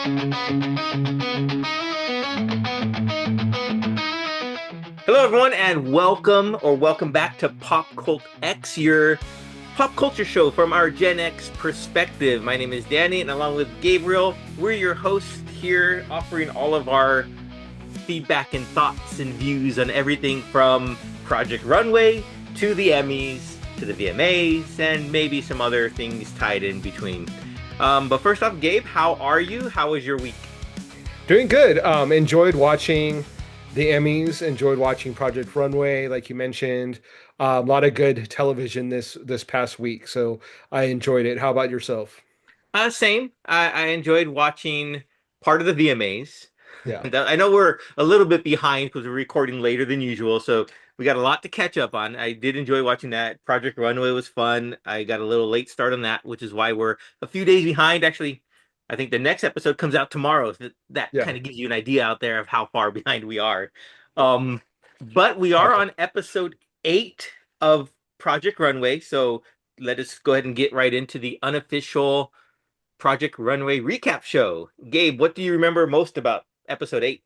Hello, everyone, and welcome back to Pop Cult X, your pop culture show from our Gen X perspective. My name is Danny, and along with Gabriel, we're your hosts here, offering all of our feedback and thoughts and views on everything from Project Runway to the Emmys to the VMAs and maybe some other things tied in between. But first off, Gabe, how are you? How was your week? Doing good. Enjoyed watching the Emmys. Enjoyed watching Project Runway, like you mentioned. A lot of good television this past week, so I enjoyed it. How about yourself? Same. I enjoyed watching part of the VMAs. Yeah. I know we're a little bit behind because we're recording later than usual, so we got a lot to catch up on. I did enjoy watching that. Project Runway was fun. I got a little late start on that, which is why we're a few days behind. Actually, I think the next episode comes out tomorrow. So that Yeah. kind of gives you an idea out there of how far behind we are. Um, but we are Awesome. on episode 8 of Project Runway, so let us go ahead and get right into the unofficial Project Runway recap show. Gabe, what do you remember most about episode 8?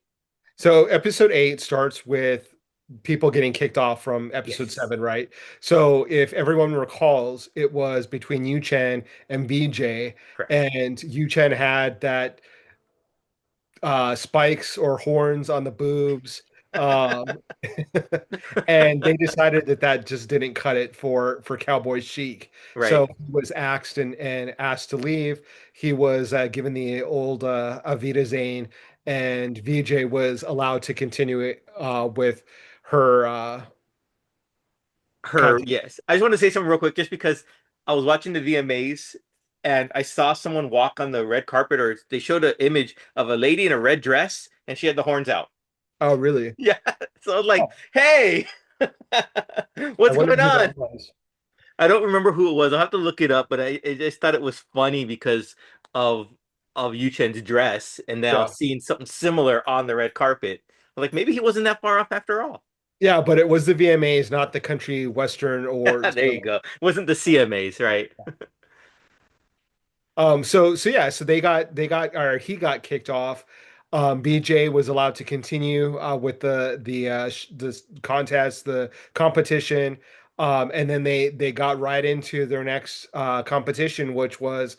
So episode 8 starts with people getting kicked off from episode Yes, 7, right? So if everyone recalls, it was between Yu Chen and BJ, correct. and Yu Chen had that spikes or horns on the boobs. Um, and they decided that that just didn't cut it for Cowboy Chic. Right. So he was axed and asked to leave. He was given the old Avita Zane, and VJ was allowed to continue it with her Her, content. yes. I just want to say something real quick, just because I was watching the VMAs and I saw someone walk on the red carpet, or they showed an image of a lady in a red dress and she had the horns out. Oh, really? Yeah. So I was like, Oh, hey, I what's wonder going who that on? was. I don't remember who it was. I'll have to look it up, but I just thought it was funny because of Yu Chen's dress, and now Yeah. seeing something similar on the red carpet. Like maybe he wasn't that far off after all. Yeah, but it was the VMAs, not the country western awards. There you go. It wasn't the CMAs, right? So yeah, so they got or he got kicked off. BJ was allowed to continue with the contest, the competition, and then they got right into their next competition, which was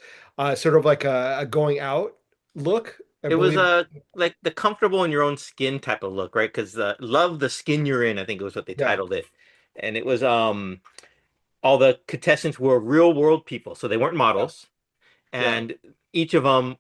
sort of like a going out look, I It was believe. like the comfortable in your own skin type of look, right? Because love the skin you're in, I think it was what they Yeah, titled it. And it was all the contestants were real world people, so they weren't yeah, models. yeah. And each of them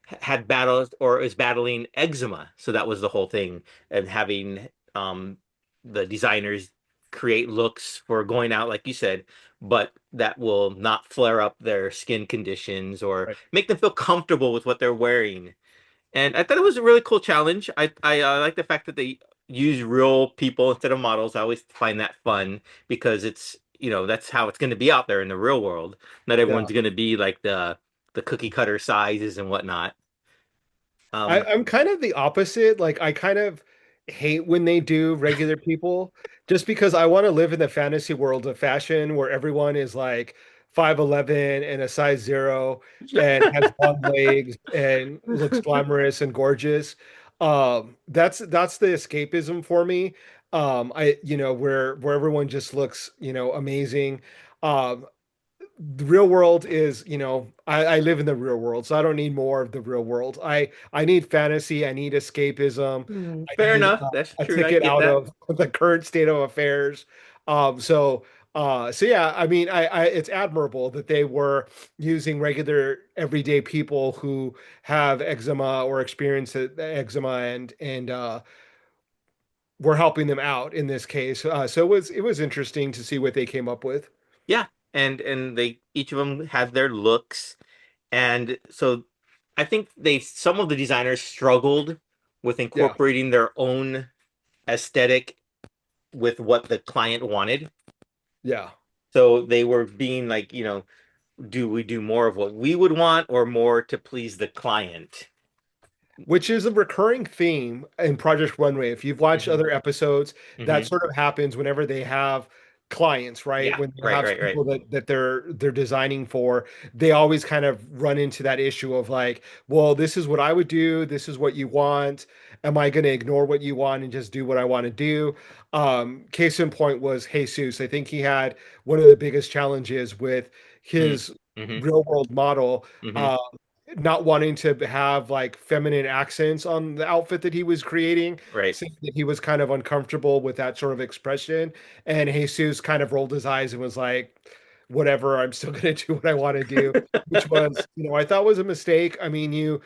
had battles or is battling eczema. So that was the whole thing, and having the designers create looks for going out, like you said, but that will not flare up their skin conditions or Right. make them feel comfortable with what they're wearing. And I thought it was a really cool challenge. I like the fact that they use real people instead of models. I always find that fun because that's how it's going to be out there in the real world. Not Yeah. everyone's going to be like the cookie cutter sizes and whatnot. Um, I'm kind of the opposite. Like I kind of hate when they do regular people just because I want to live in the fantasy world of fashion where everyone is like 5'11" and a size 0 and has long legs and looks glamorous and gorgeous. That's the escapism for me. Where everyone just looks, amazing. Um, the real world is, I live in the real world, so I don't need more of the real world. I need fantasy. I need escapism. I Fair need enough. That's a true. I ticket get out that. of the current state of affairs. So yeah, I mean, it's admirable that they were using regular everyday people who have eczema or experience eczema and we're helping them out in this case. So it was interesting to see what they came up with. Yeah, and they each of them had their looks, and so I think they some of the designers struggled with Yeah, incorporating their own aesthetic with what the client wanted. yeah. So they were being like, do we do more of what we would want or more to please the client? Which is a recurring theme in Project Runway. If you've watched Hmm. other episodes, that Hmm. sort of happens whenever they have clients, right? Yeah, When they right, have right, right. people that they're designing for, they always kind of run into that issue of like, well, this is what I would do, this is what you want. Am I going to ignore what you want and just do what I want to do? Case in point was Jesus. I think he had one of the biggest challenges with Mm. his Mm-hmm. real world model. Mm-hmm. Uh, Not wanting to have like feminine accents on the outfit that he was creating, Right. saying that he was kind of uncomfortable with that sort of expression. And Jesus kind of rolled his eyes and was like, whatever, I'm still going to do what I want to do, which was, I thought was a mistake. I mean,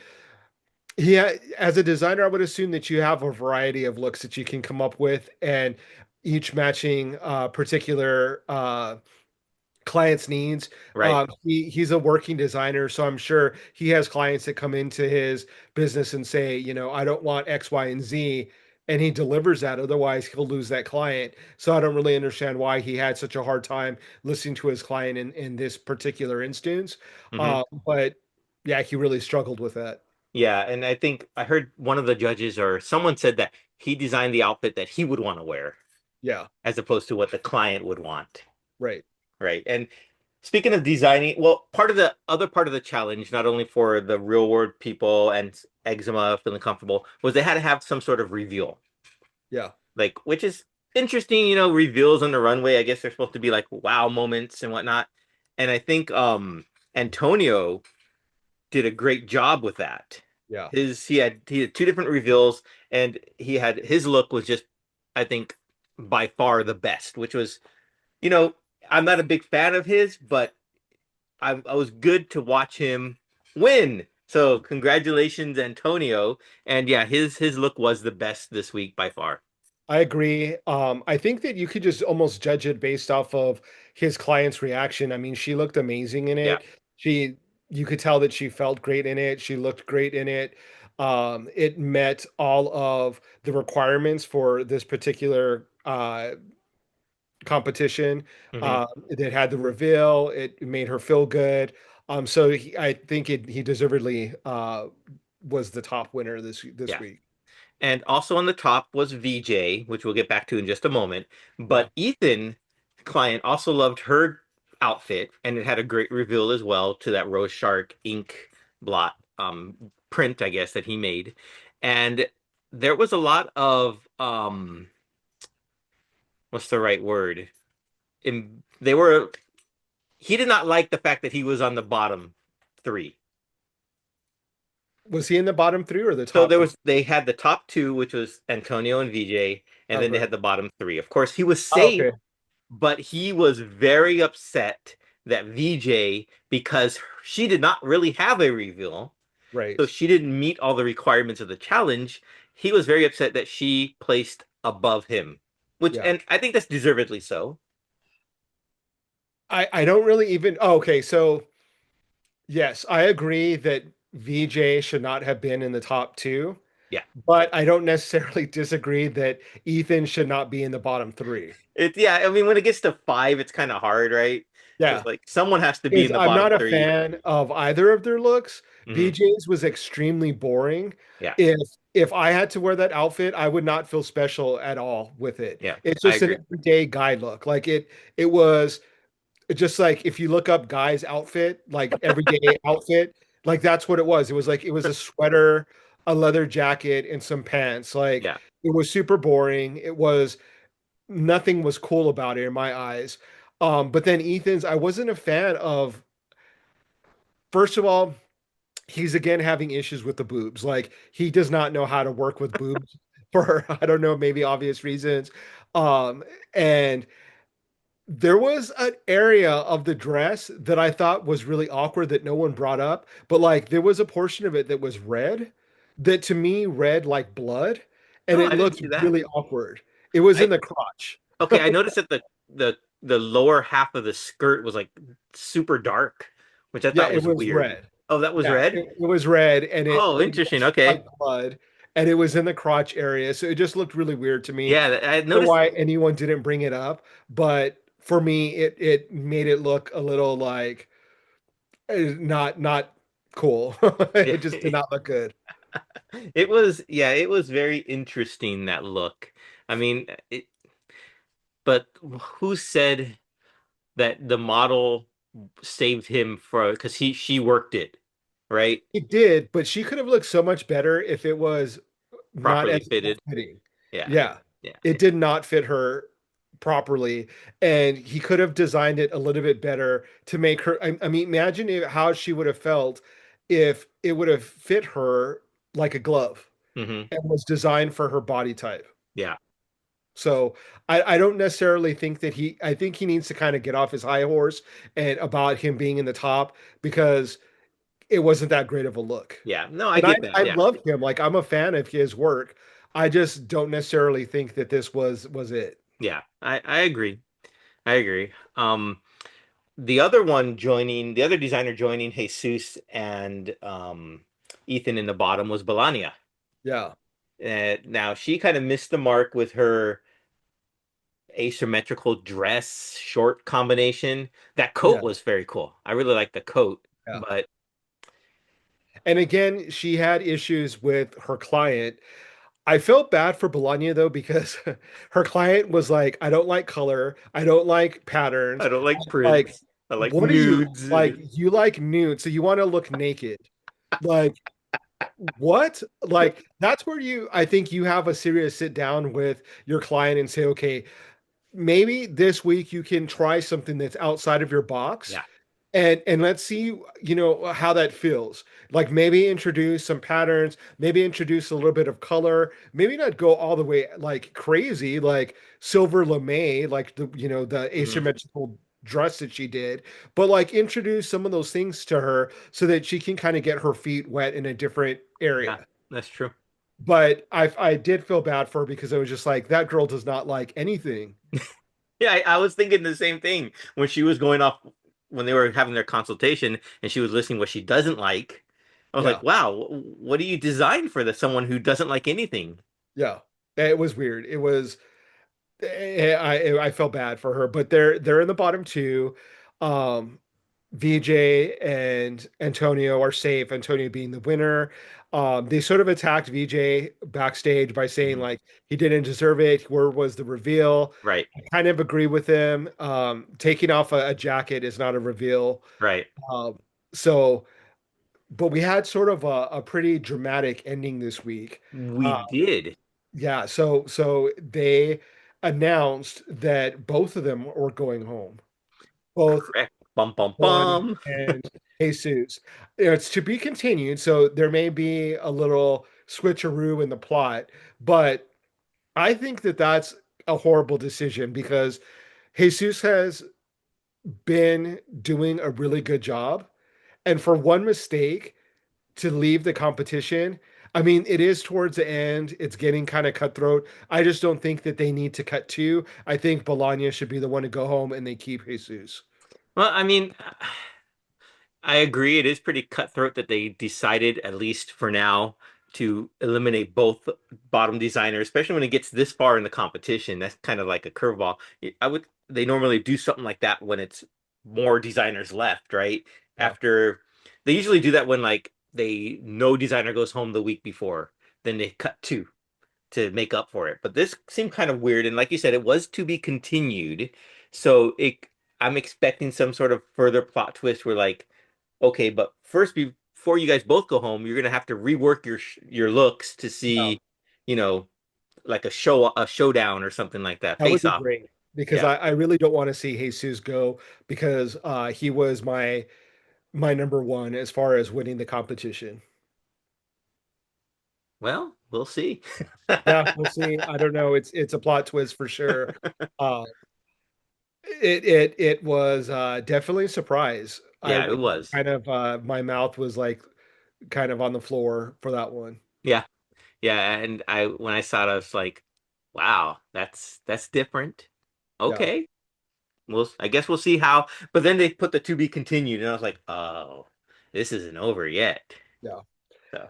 yeah, as a designer, I would assume that you have a variety of looks that you can come up with, and each matching particular clients' needs. Right. He's a working designer, so I'm sure he has clients that come into his business and say, I don't want X, Y, and Z, and he delivers that. Otherwise, he'll lose that client. So I don't really understand why he had such a hard time listening to his client in this particular instance. Mm-hmm. But yeah, he really struggled with that. Yeah, and I think I heard one of the judges or someone said that he designed the outfit that he would want to wear Yeah, as opposed to what the client would want. right. Right. And speaking of designing, well, part of the challenge, not only for the real world people and eczema feeling comfortable, was they had to have some sort of reveal. Yeah. Like, which is interesting, reveals on the runway. I guess they're supposed to be like wow moments and whatnot. And I think Antonio did a great job with that. Yeah. He had two different reveals, and his look was just, I think, by far the best, which was, you know, I'm not a big fan of his, but I was good to watch him win. So congratulations, Antonio. And yeah, his look was the best this week by far. I agree. I think that you could just almost judge it based off of his client's reaction. I mean, she looked amazing in Yeah. it. You could tell that she felt great in it. She looked great in it. It met all of the requirements for this particular competition. Hmm. It had the reveal. It made her feel good. I think he deservedly was the top winner this Yeah. week. And also on the top was VJ, which we'll get back to in just a moment. Yeah. But Ethan, client, also loved her outfit, and it had a great reveal as well to that Rose Shark ink blot print, I guess, that he made. And there was a lot of what's the right word? They were he did not like the fact that he was on the bottom three. Was he in the bottom three or the So top three? they had the top two, which was Antonio and VJ, and Oh, then they right. had the bottom three. Of course, he was Oh, safe, okay. but he was very upset that VJ, because she did not really have a reveal, so Right. she didn't meet all the requirements of the challenge. He was very upset that she placed above him, which, Yeah. and I think that's deservedly so. I don't really even okay, so yes, I agree that VJ should not have been in the top two, Yeah. but I don't necessarily disagree that Ethan should not be in the bottom three. Yeah, I mean, when it gets to five, it's kind of hard, right? Because Yeah. like someone has to be Is in the I'm bottom not a three. fan of either of their looks. Hmm. VJ's was extremely boring. Yeah, If if I had to wear that outfit, I would not feel special at all with it. yeah, It's I just an agree. everyday guy look. Like it was just like if you look up guy's outfit, like everyday outfit, like that's what it was. It was a sweater, a leather jacket, and some pants. Like Yeah. it was super boring. It was nothing was cool about it in my eyes. But then Ethan's, I wasn't a fan of, first of all, he's again having issues with the boobs. Like he does not know how to work with boobs for I don't know, maybe obvious reasons. And there was an area of the dress that I thought was really awkward that no one brought up, but like there was a portion of it that was red that to me read like blood and Oh, it I didn't looked see that. really awkward. It was in I the crotch. Okay, I noticed that the lower half of the skirt was like super dark, which I Yeah, thought it was was weird. red. Oh, that was Yeah, red? it was red and Oh, it interesting. looked like Okay. blood and it was in the crotch area. So it just looked really weird to me. Yeah, I I don't know noticed. why anyone didn't bring it up, but for me it made it look a little like not cool. Yeah. It just did not look good. It was, yeah, it was very interesting that look. I mean, But who said that the model saved him for because she worked it, right? It did, but she could have looked so much better if it was not Properly as fitted. fitting. Yeah. Yeah. Yeah. It did not fit her properly. And he could have designed it a little bit better to make her. I mean, imagine how she would have felt if it would have fit her like a glove Hmm. and was designed for her body type. Yeah. So I don't necessarily think that I think he needs to kind of get off his high horse and about him being in the top because it wasn't that great of a look. Yeah. No, I And I, get that. I Yeah. love him. Like I'm a fan of his work. I just don't necessarily think that this was it. Yeah. I agree. I agree. The other designer joining Jesus and Ethan in the bottom was Melania. Yeah. Now she kind of missed the mark with her asymmetrical dress short combination. That coat Yeah. was very cool. I really like the coat, Yeah. but And again, she had issues with her client. I felt bad for Bologna though, because her client was like, I don't like color. I don't like patterns. I don't like Like, prints. I like what are you nudes. like? You like nude, so you want to look naked. Like, what? Like, that's where I think you have a serious sit down with your client and say, okay, maybe this week you can try something that's outside of your box Yeah. and let's see how that feels. Like maybe introduce some patterns, maybe introduce a little bit of color, maybe not go all the way like crazy like silver lame, like the Hmm. asymmetrical dress that she did, but like introduce some of those things to her so that she can kind of get her feet wet in a different Yeah, area. that's true. But I did feel bad for her because I was just like, that girl does not like anything. Yeah, I was thinking the same thing when she was going off when they were having their consultation and she was listing what she doesn't like. I was like, Yeah. wow, what do you design for someone who doesn't like anything? Yeah. It was weird. It was I felt bad for her, but they're in the bottom two. Um, VJ and Antonio are safe. Antonio being the winner. They sort of attacked VJ backstage by saying Mhm. like he didn't deserve it. Where was the reveal? Right, I kind of agree with him. Taking off a jacket is not a reveal. right. Um, so, but we had sort of a pretty dramatic ending this week. We Uh, did. yeah, so they announced that both of them were going home. Both Correct. Bum bum Juan bum. and Jesus. It's to be continued, so there may be a little switcheroo in the plot, but I think that that's a horrible decision because Jesus has been doing a really good job, and for one mistake to leave the competition. I mean, it is towards the end. It's getting kind of cutthroat. I just don't think that they need to cut two. I think Bologna should be the one to go home and they keep Jesus. Well, I mean, I agree. It is pretty cutthroat that they decided, at least for now, to eliminate both bottom designers, especially when it gets this far in the competition. That's kind of like a curveball. They normally do something like that when it's more designers left, right? Yeah. After they usually do that when like no designer goes home the week before, then they cut two to make up for it. But this seemed kind of weird, and like you said, it was to be continued. So I'm expecting some sort of further plot twist where like, okay, but first before you guys both go home, you're gonna have to rework your looks to Yeah. see, you know, like a showdown or something like that, That would face be off. great because Yeah. I really don't want to see Jesus go because he was my number one as far as winning the competition. Well, we'll see. Yeah, we'll see. I don't know. It's a plot twist for sure. Uh, it was definitely a surprise. I Yeah, it was. kind of my mouth was like kind of on the floor for that one. Yeah. Yeah, and I when I saw it, I was like, wow, that's different. Yeah, Okay. I guess we'll see how. But then they put the to be continued, and I was like, oh, this isn't over yet. yeah.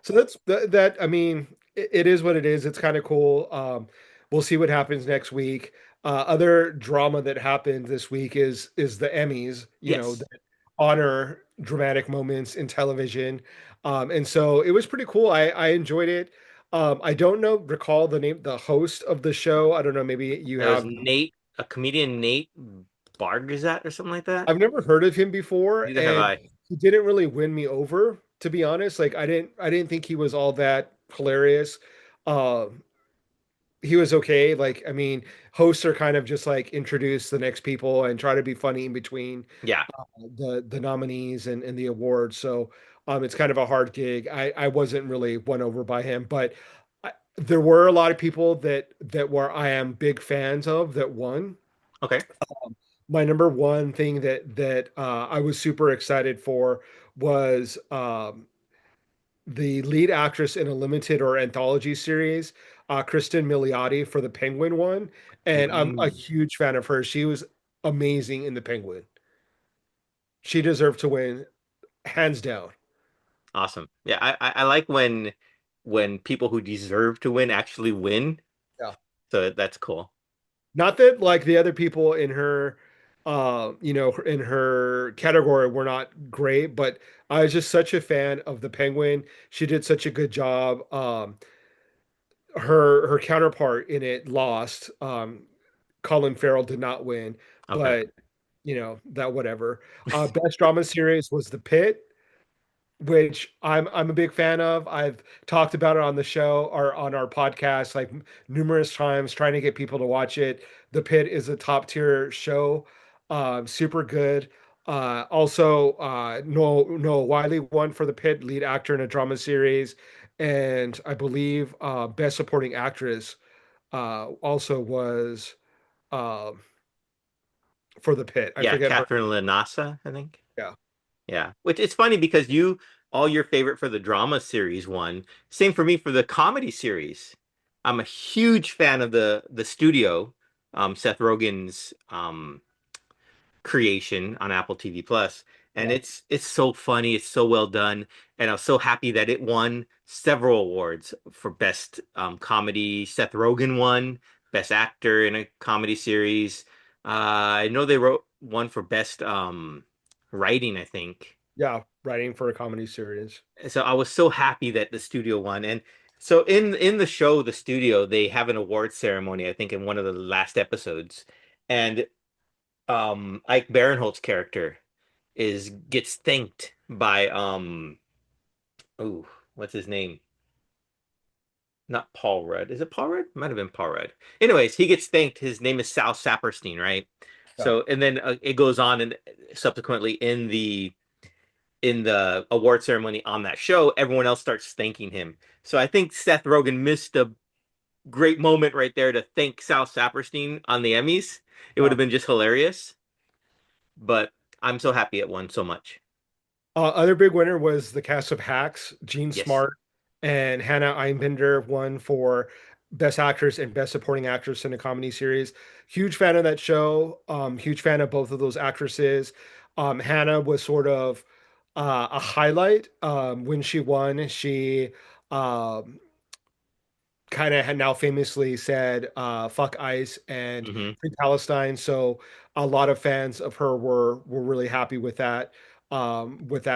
So So that. I mean, it is what it is. It's kind of cool. We'll see what happens next week. Other drama that happened this week is the Emmys. yes, That honor dramatic moments in television. And so it was pretty cool. I enjoyed it. I don't recall the host of the show. I don't know. Maybe you it was have. Nate. a comedian Nate Bargazat or something like that. I've never heard of him before, Neither have and I. he didn't really win me over, to be honest. Like I didn't think he was all that hilarious. Uh, he was okay. Like, I mean, hosts are kind of just like introduce the next people and try to be funny in between Yeah. the nominees and the awards. So it's kind of a hard gig. I wasn't really won over by him, but there were a lot of people that were I am big fans of that won. Okay. My number one thing that I was super excited for was the lead actress in a limited or anthology series, Kristen Milioti for the Penguin one, and I'm a Mm, huge fan of her. She was amazing in the Penguin. She deserved to win hands down. awesome. Yeah, I like when people who deserve to win actually win. Yeah. So that's cool. Not that like the other people in her in her category were not great, but I was just such a fan of the Penguin. She did such a good job. Her counterpart in it lost. Colin Farrell did not win, Okay. but that whatever. Best drama series was The Pit, which I'm a big fan of. I've talked about it on the show or on our podcast like numerous times, trying to get people to watch it. The Pit is a top tier show, super good. Also, Noah Wiley won for The Pit, lead actor in a drama series, and I believe best supporting actress also was uh, for The Pit. I Yeah, forget her. Catherine Lanasa, I think. Yeah, Yeah, which it's funny because you all your favorite for the drama series won. Same for me for the comedy series. I'm a huge fan of the studio, Seth Rogen's creation on Apple TV Plus, and yeah, it's so funny, it's so well done, and I was so happy that it won several awards for best comedy. Seth Rogen won best actor in a comedy series. I know they wrote one for best writing, I think. yeah. Writing for a comedy series. So I was so happy that the studio won. And so in the show, the studio, they have an award ceremony, I think in one of the last episodes. And Ike Barinholtz's character is gets thanked by oh, what's his name? Not Paul Rudd. Is it Paul Rudd? Might have been Paul Rudd. Anyways, he gets thanked. His name is Sal Saperstein, right? Yeah. So and then it goes on and subsequently in the award ceremony on that show, everyone else starts thanking him. So I think Seth Rogen missed a great moment right there to thank Sal Saperstein on the Emmys. It would Yeah. have been just hilarious, but I'm so happy it won so much. Other big winner was the cast of Hacks. Gene Yes. Smart and Hannah Einbinder won for Best Actress and Best Supporting Actress in a Comedy Series. Huge fan of that show. Huge fan of both of those actresses. Hannah was sort of a highlight when she won. She um, kind of had now famously said fuck ICE and Hmm. free Palestine. So a lot of fans of her were really happy with that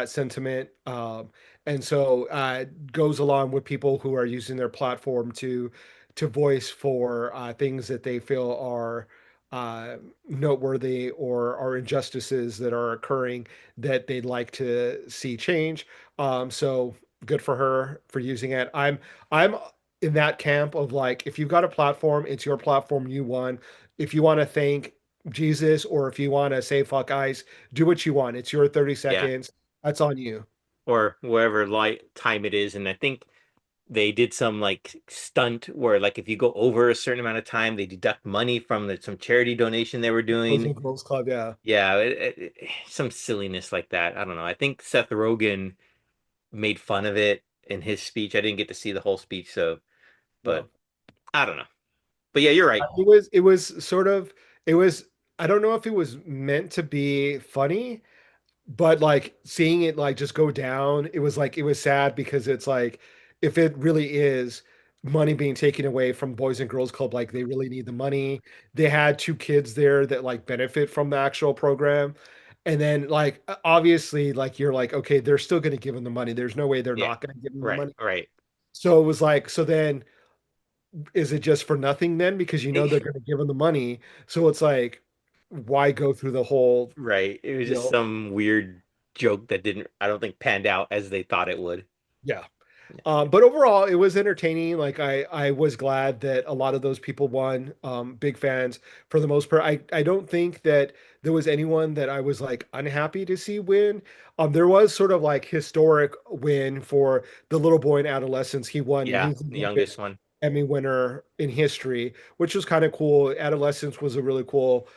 sentiment. And so goes along with people who are using their platform to voice for things that they feel are noteworthy or are injustices that are occurring that they'd like to see change. So good for her for using it. I'm in that camp of like, if you've got a platform, it's your platform, you won. If you want to thank Jesus or if you want to say fuck ICE, do what you want. It's your 30 Yeah. seconds. That's on you. Or wherever light time it is. And I think they did some like stunt where like if you go over a certain amount of time, they deduct money from some charity donation they were Boys doing. and Girls Club, yeah. Yeah, some silliness like that. I don't know. I think Seth Rogen made fun of it in his speech. I didn't get to see the whole speech, so Yeah. but I don't know. But yeah, you're right. It was sort of it was I don't know if it was meant to be funny, but like seeing it like just go down, it was like it was sad because it's like if it really is money being taken away from Boys and Girls Club, like they really need the money. They had two kids there that like benefit from the actual program. And then like obviously like you're like, okay, they're still gonna give them the money. There's no way they're Yeah. not gonna give them the Right, money. right. So it was like so then is it just for nothing then? Because you know they're going to give them the money. So it's like, why go through the whole, Right. It was you just know, some weird joke that didn't, I don't think, panned out as they thought it would. yeah. Yeah. But overall, it was entertaining. Like I was glad that a lot of those people won. Big fans for the most part. I don't think that there was anyone that I was like unhappy to see win. There was sort of like historic win for the little boy in adolescence. He won, and Yeah, he's the the youngest youngest one. Emmy winner in history, which was kind of cool. Adolescence was a really cool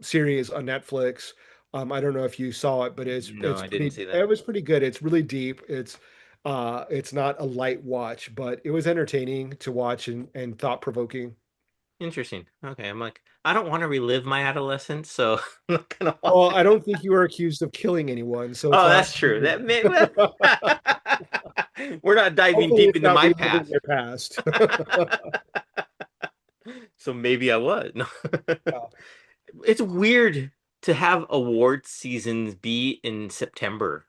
series on Netflix. I don't know if you saw it, but No, I didn't see that. it was pretty good. It's really deep. It's not a light watch, but it was entertaining to watch and thought provoking. Interesting. Okay, I'm like, I don't want to relive my adolescence, so I'm not gonna Oh, watch. I don't think you were accused of killing anyone, so it's Oh, not. that's true. That may well. We're not diving Hopefully, deep it's into not my reliving past, your past. so maybe I was. No. Yeah, It's weird to have award seasons be in September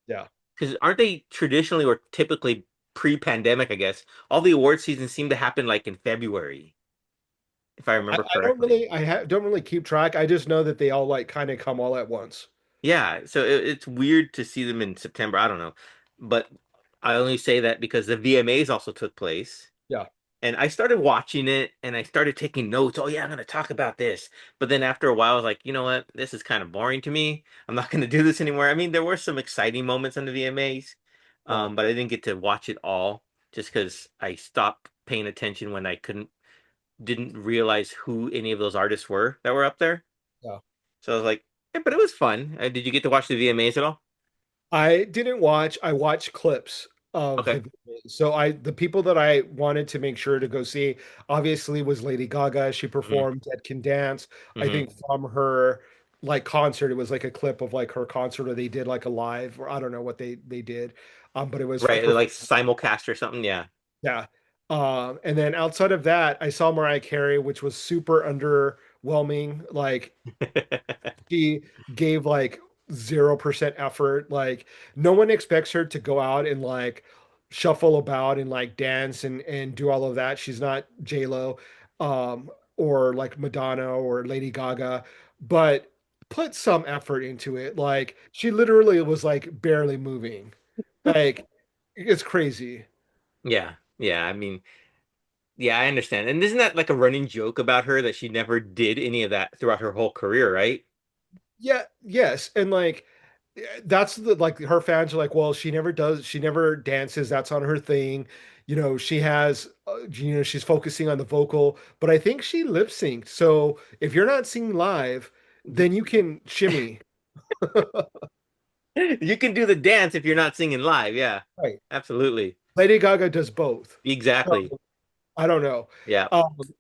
yeah. because aren't they traditionally or typically pre-pandemic, I guess, all the award seasons seem to happen like in February, if I remember I don't correctly. really, don't really keep track. I just know that they all like kind of come all at once. Yeah, so it's weird to see them in September. I don't know, but I only say that because the VMAs also took place, Yeah, and I started watching it, and I started taking notes. Oh yeah, I'm gonna talk about this. But then after a while, I was like, you know what? This is kind of boring to me. I'm not gonna do this anymore. I mean, there were some exciting moments on the VMAs, yeah, but I didn't get to watch it all just because I stopped paying attention when I didn't realize who any of those artists were that were up there. yeah. So I was like, yeah, but it was fun. Did you get to watch the VMAs at all? I didn't watch. I watched clips of Okay. the videos. So the people that I wanted to make sure to go see obviously was Lady Gaga. She Hmm. performed at Can Dance. I Hmm. think from her like concert, it was like a clip of like her concert, or they did like a live, or I don't know what they did. But it was a Right, like simulcast or something. Yeah. yeah. And then outside of that, I saw Mariah Carey, which was super underwhelming. Like she gave like 0% effort. Like no one expects her to go out and like shuffle about and like dance and do all of that. She's not J Lo, or like Madonna or Lady Gaga, but put some effort into it. Like she literally was like barely moving. Like it's crazy. Yeah. Yeah. I mean, yeah, I understand. And isn't that like a running joke about her that she never did any of that throughout her whole career, right? Yeah, yes. And like that's the like her fans are like, well, she never dances, that's on her thing. She has she's focusing on the vocal, but I think she lip synced. So if you're not singing live, then you can shimmy. You can do the dance if you're not singing live. Yeah. Right. Absolutely. Lady Gaga does both. Exactly. So I don't know. Yeah.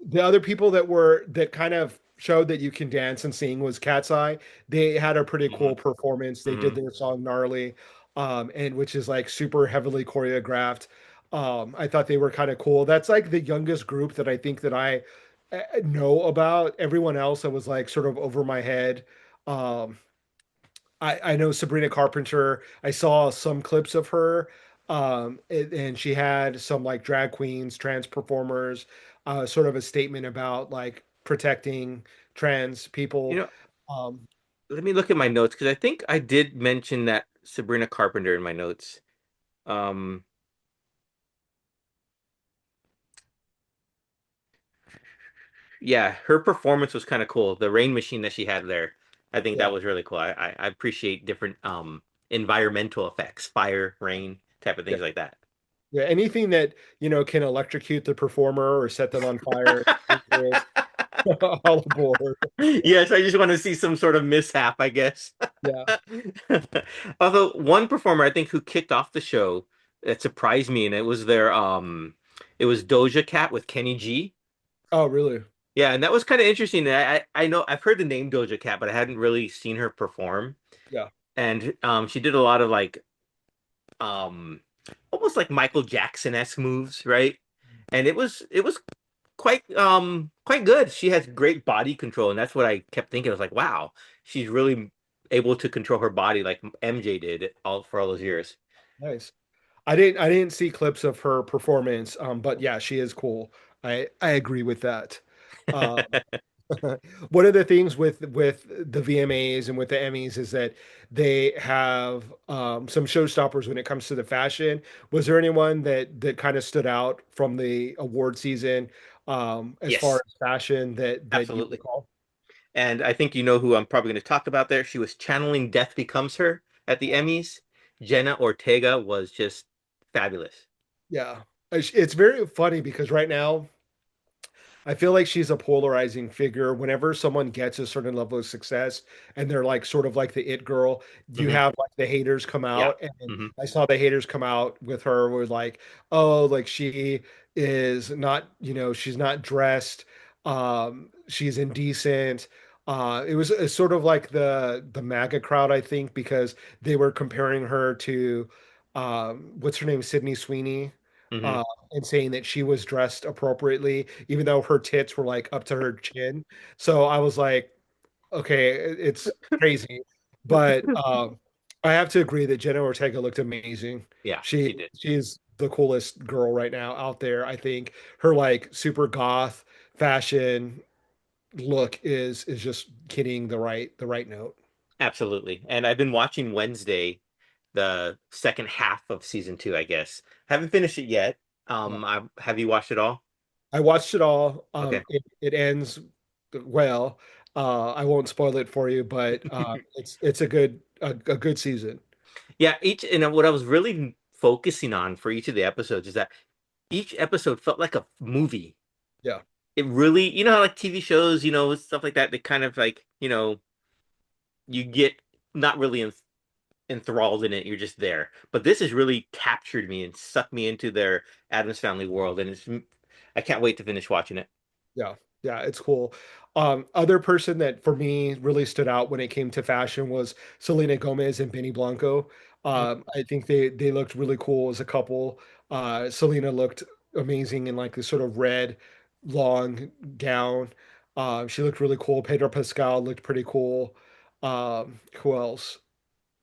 The other people that kind of showed that you can dance and sing was Cat's Eye. They had a pretty Hmm. cool performance. They did Hmm. their song Gnarly, and which is like super heavily choreographed. I thought they were kind of cool. That's like the youngest group that I think that I know about. Everyone else I was like sort of over my head. Um, I know Sabrina Carpenter. I saw some clips of her, and she had some like drag queens, trans performers, sort of a statement about like protecting trans You people. know, Um, let me look at my notes because I think I did mention that Sabrina Carpenter in my notes. Um, yeah, her performance was kind of cool. The rain machine that she had there, I think that yeah, was really cool. I appreciate different environmental effects, fire, rain, type of yeah, things like that. yeah. Anything that can electrocute the performer or set them on fire, dangerous. All aboard. Yes, I just want to see some sort of mishap, I guess. Yeah. Although one performer I think who kicked off the show that surprised me, and it was Doja Cat with Kenny G. Oh, really? Yeah, and that was kind of interesting. I know I've heard the name Doja Cat, but I hadn't really seen her perform. Yeah. And she did a lot of like um almost like Michael Jackson-esque moves, right? And it was quite good. She has great body control, and that's what I kept thinking. I was like, wow, she's really able to control her body like MJ did all for all those years. Nice. I didn't see clips of her performance, but yeah, she is cool. I agree with that. Um, one of the things with the VMAs and with the Emmys is that they have some showstoppers when it comes to the fashion. Was there anyone that kind of stood out from the award season as far Yes, as fashion that you absolutely. recall? And I think you know who I'm probably going to talk about there. She was channeling Death Becomes Her at the Emmys. Jenna Ortega was just fabulous. Yeah, it's very funny because right now I feel like she's a polarizing figure. Whenever someone gets a certain level of success and they're like sort of like the it girl, you Hmm. have like the haters come Yeah. out. And Hmm. I saw the haters come out with her with like, oh, like she is not, she's not dressed. She's indecent. It was sort of like the MAGA crowd, I think, because they were comparing her to what's her name, Sydney Sweeney. Hmm. Uh, and saying that she was dressed appropriately, even though her tits were like up to her chin. So I was like, okay, it's crazy. But I have to agree that Jenna Ortega looked amazing. Yeah, She she did. she's the coolest girl right now out there. I think her like super goth fashion look is just hitting the right note. Absolutely. And I've been watching Wednesday, the second half of season two, I guess. Haven't finished it yet. Yeah. Have you watched it all? I watched it all. Okay. It ends well. I won't spoil it for you, but it's a good season. Yeah, each and what I was really focusing on for each of the episodes is that each episode felt like a movie. Yeah, It really, you know how like TV shows, stuff like that, they kind of like, you get not really enthralled in it, you're just there. But this has really captured me and sucked me into their Addams Family world, and I can't wait to finish watching it. yeah, yeah. It's cool. Other person that for me really stood out when it came to fashion was Selena Gomez and Benny Blanco. Mm. I think they looked really cool as a couple. Selena looked amazing in like this sort of red long gown. She looked really cool. Pedro Pascal looked pretty cool. Who else?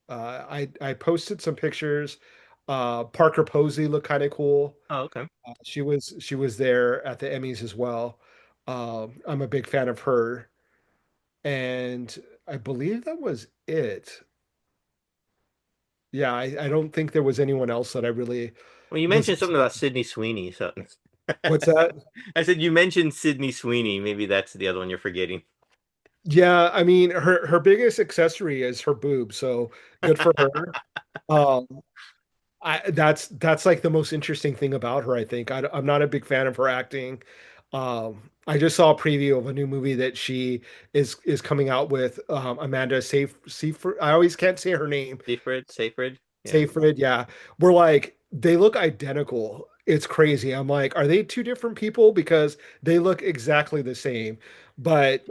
I posted some pictures. Parker Posey looked kind of cool. Oh, okay. She was there at the Emmys as well. I'm a big fan of her, and I believe that was it. Yeah, I don't think there was anyone else that I really Well, you was. mentioned something about Sydney Sweeney, so What's that? I said you mentioned Sydney Sweeney. Maybe that's the other one you're forgetting. Yeah, I mean her biggest accessory is her boobs, so good for her. Um, that's like the most interesting thing about her, I think. I'm not a big fan of her acting. I just saw a preview of a new movie that she is coming out with Amanda Seyfried. I always can't say her name. Seyfried, yeah. Seyfried, yeah. We're like they look identical. It's crazy. I'm like, are they two different people? Because they look exactly the same. But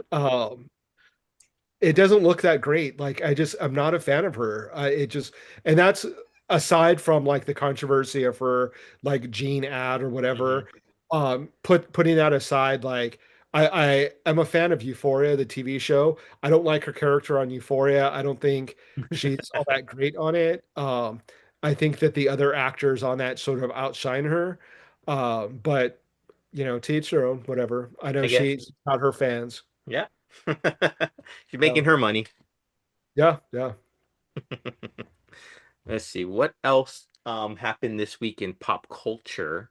it doesn't look that great. Like I'm not a fan of her. And that's aside from like the controversy of her like Gene ad or Hmm. whatever. Putting that aside, like I'm a fan of Euphoria, the TV show. I don't like her character on Euphoria. I don't think she's all that great on it. I think that the other actors on that sort of outshine her. But to each their own, whatever. I know I guess. she's not her fans. Yeah. She's Yeah. making her money. Yeah, yeah. Let's see what else happened this week in pop culture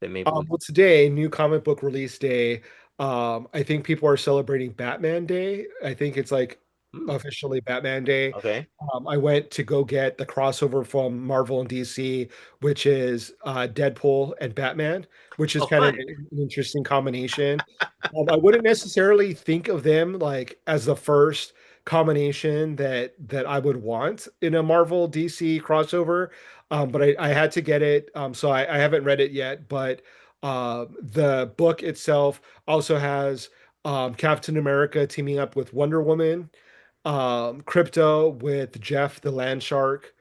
that maybe we. Well, today, new comic book release day. I think people are celebrating Batman Day. I think it's like Hmm, officially Batman Day. okay. I went to go get the crossover from Marvel and DC, which is Deadpool and Batman, which is Oh, kind of fun. an interesting combination. I wouldn't necessarily think of them like as the first combination that I would want in a Marvel DC crossover. But I had to get it. So I haven't read it yet, but the book itself also has Captain America teaming up with Wonder Woman, Crypto with Jeff the Land Shark,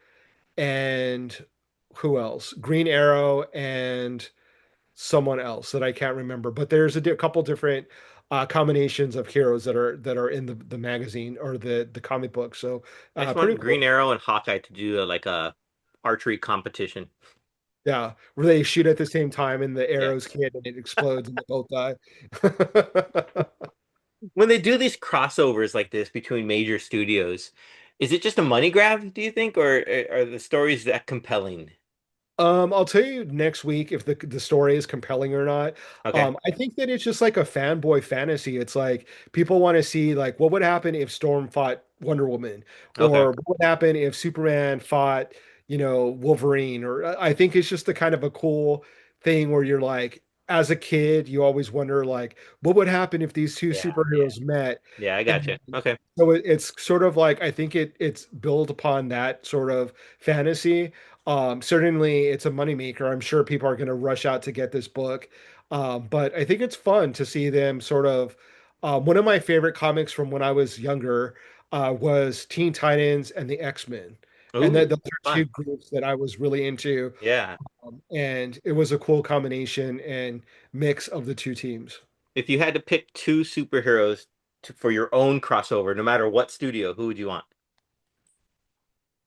and who else? Green Arrow and someone else that I can't remember. But there's a couple different combinations of heroes that are in the magazine or the comic book. So I just pretty want cool. Green Arrow and Hawkeye to do like a archery competition. Yeah, where they shoot at the same time and the Yeah. arrows hit and it explodes and they both die. When they do these crossovers like this between major studios, is it just a money grab, do you think, or are the stories that compelling? I'll tell you next week if the story is compelling or not. Okay. I think that it's just like a fanboy fantasy. It's like people want to see like what would happen if Storm fought Wonder Woman, Okay. or what would happen if Superman fought, Wolverine. Or I think it's just the kind of a cool thing where you're like, as a kid, you always wonder like what would happen if these two Yeah. superheroes met. Yeah, I got And you. Okay. so it's sort of like I think it's built upon that sort of fantasy. Certainly, it's a moneymaker. I'm sure people are going to rush out to get this book. But I think it's fun to see them sort of. One of my favorite comics from when I was younger was Teen Titans and the X-Men. And that Ooh, those are two fun. groups that I was really into. Yeah. And it was a cool combination and mix of the two teams. If you had to pick two superheroes for your own crossover, no matter what studio, who would you want?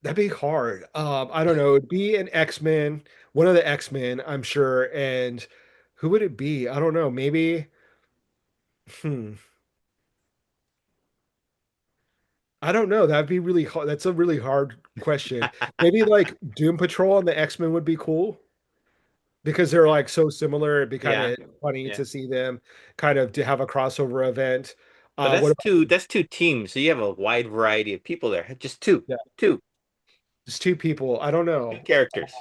That'd be hard. I don't know. It'd be an X-Men, one of the X-Men, I'm sure. And who would it be? I don't know. Maybe. Hmm. I don't know. That'd be really hard. That's a really hard question. Maybe like Doom Patrol and the X-Men would be cool because they're like so similar. It'd be kind Yeah. of funny Yeah. to see them kind of to have a crossover event. But What about, that's two teams, so you have a wide variety of people there. Just two. yeah, Two. just two people. I don't Two know. characters.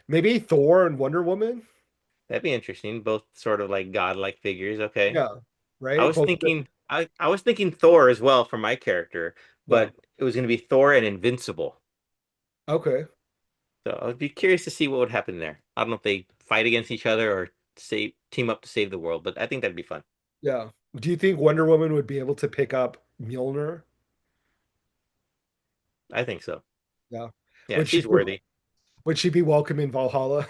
Maybe Thor and Wonder Woman. That'd be interesting. Both sort of like godlike figures. Okay. Yeah, right. Both of them. I was thinking Thor as well for my character, Yeah. but it was gonna be Thor and Invincible. Okay. So I would be curious to see what would happen there. I don't know if they fight against each other or save team up to save the world, but I think that'd be fun. Yeah. Do you think Wonder Woman would be able to pick up Mjolnir? I think so. Yeah. Yeah, Would she she's worthy. would she be welcome in Valhalla?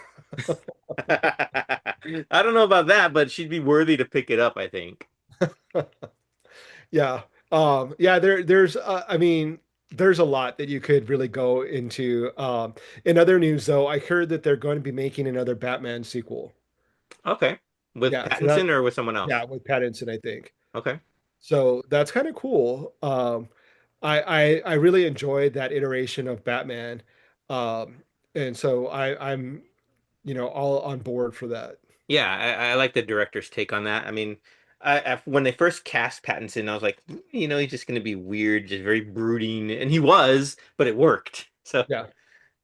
I don't know about that, but she'd be worthy to pick it up, I think. Yeah. Yeah, there's I mean, there's a lot that you could really go into. In other news though, I heard that they're going to be making another Batman sequel. Okay. With Yeah, so that Pattinson or with someone yeah, else? with Pattinson, I think. Okay. So that's kind of cool. I really enjoyed that iteration of Batman. Um, and so I'm, all on board for that. Yeah, I like the director's take on that. I mean, when they first cast Pattinson, I was like, he's just going to be weird, just very brooding, and he was, but it worked. So, Yeah.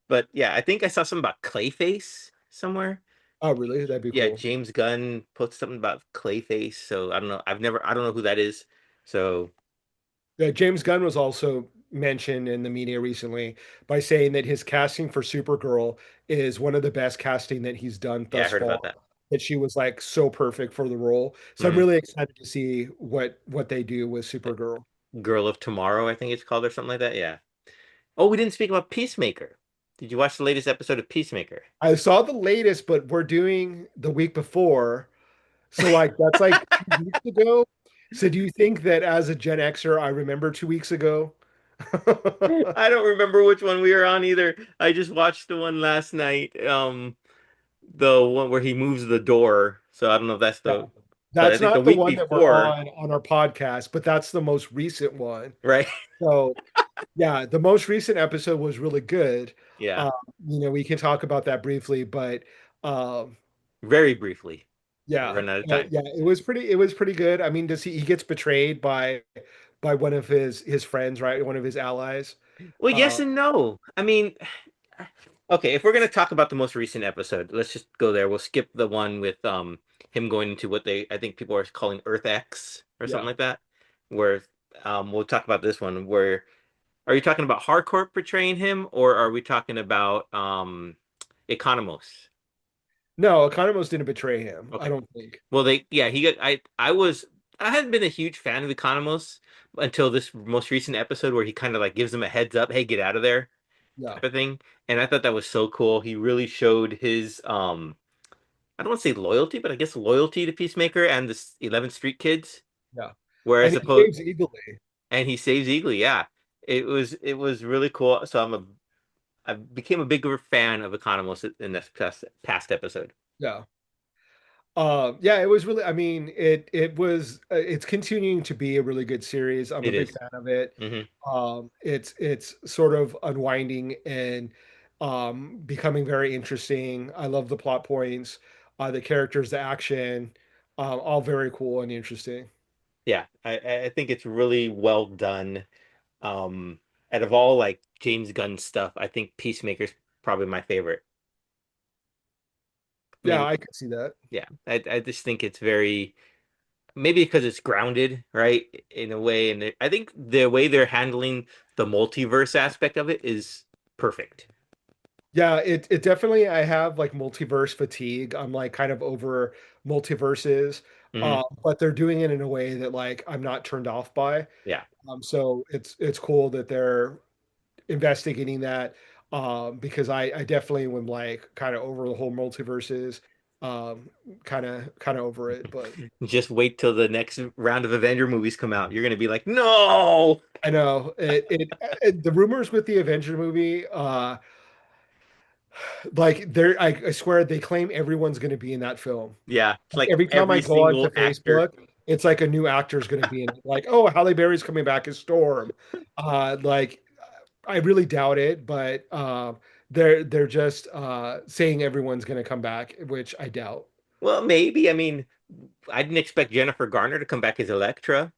but yeah, I think I saw something about Clayface somewhere. Oh, really? That'd be Yeah, cool. James Gunn put something about Clayface. So I don't know. I don't know who that is. So Yeah, James Gunn was also mentioned in the media recently by saying that his casting for Supergirl is one of the best casting that he's done yeah, I thus heard far. about that. That she was like so perfect for the role. So I'm Mhm. really excited to see what they do with Like Supergirl. Girl of Tomorrow, I think it's called or something like that. Yeah. Oh, we didn't speak about Peacemaker. Did you watch the latest episode of Peacemaker? I saw the latest, but we're doing the week before. So like that's like 2 weeks ago. So do you think that as a Gen Xer, I remember 2 weeks ago? I don't remember which one we were on either. I just watched the one last night. The one where he moves the door. So I don't know if that's Yeah. but I That's think the not the week one that we're before, on our podcast, but that's the most recent one. right? So yeah, the most recent episode was really good. Yeah, Um, we can talk about that briefly, but um, very briefly. We're yeah, running out of time. yeah, it was pretty good. I mean, does he gets betrayed by one of his friends, right? One of his allies. Well, yes Uh, and no. I mean, okay, if we're gonna talk about the most recent episode, let's just go there. We'll skip the one with him going into what I think people are calling Earth X or something yeah. like that. Where we'll talk about this one. Where are you talking about Hardcore portraying him, or are we talking about Economos? No, Economos didn't betray him. I Okay. don't think. Well, he got I hadn't been a huge fan of Economos until this most recent episode where he kind of like gives him a heads up, hey, get out of there Yeah, type of thing. And I thought that was so cool. He really showed his I don't want to say loyalty, but I guess loyalty to Peacemaker and the 11th Street Kids. yeah. Whereas And he opposed saves eagerly. and he saves Eagly, yeah. It was really cool. So I became a bigger fan of Economos in this past episode. Yeah. Yeah, it was really, I mean, it was it's continuing to be a really good series. I'm a It big is. fan of it. Hmm. It's sort of unwinding and becoming very interesting. I love the plot points, the characters, the action, all very cool and interesting. Yeah, I think it's really well done. Um, Out of all like James Gunn stuff, I think Peacemaker's probably my favorite. Yeah, Maybe, I could see that. yeah. I just think it's very maybe because it's grounded, right, in a way, and I think the way they're handling the multiverse aspect of it is perfect. Yeah, it definitely I have like multiverse fatigue. I'm like kind of over multiverses. Hmm. But they're doing it in a way that like I'm not turned off by. Yeah. So it's cool that they're investigating that because I definitely am like kind of over the whole multiverses, um, kind of over it. But Just wait till the next round of Avenger movies come out. You're gonna be like, no. I know the rumors with the Avenger movie, like I swear they claim everyone's going to be in that film. Yeah, it's like Every time I every go onto single actor. Facebook, it's like a new actor is going to be in it. Like, oh, Halle Berry's coming back as Storm. Like I really doubt it, but they're just saying everyone's going to come back, which I doubt. Well, maybe. I mean, I didn't expect Jennifer Garner to come back as Elektra,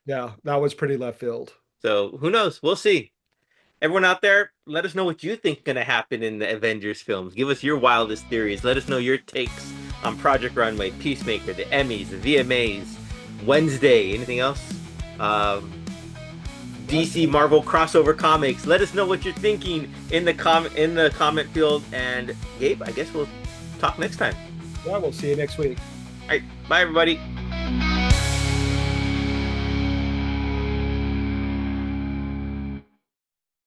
Yeah, that was pretty left field. so who knows? We'll see. Everyone out there, let us know what you think is going to happen in the Avengers films. Give us your wildest theories. Let us know your takes on Project Runway, Peacemaker, the Emmys, the VMAs, Wednesday, anything else? Um, DC Marvel crossover comics. Let us know what you're thinking in the comment field. And Gabe, I guess we'll talk next time. Yeah, we'll see you next week. All right, bye everybody.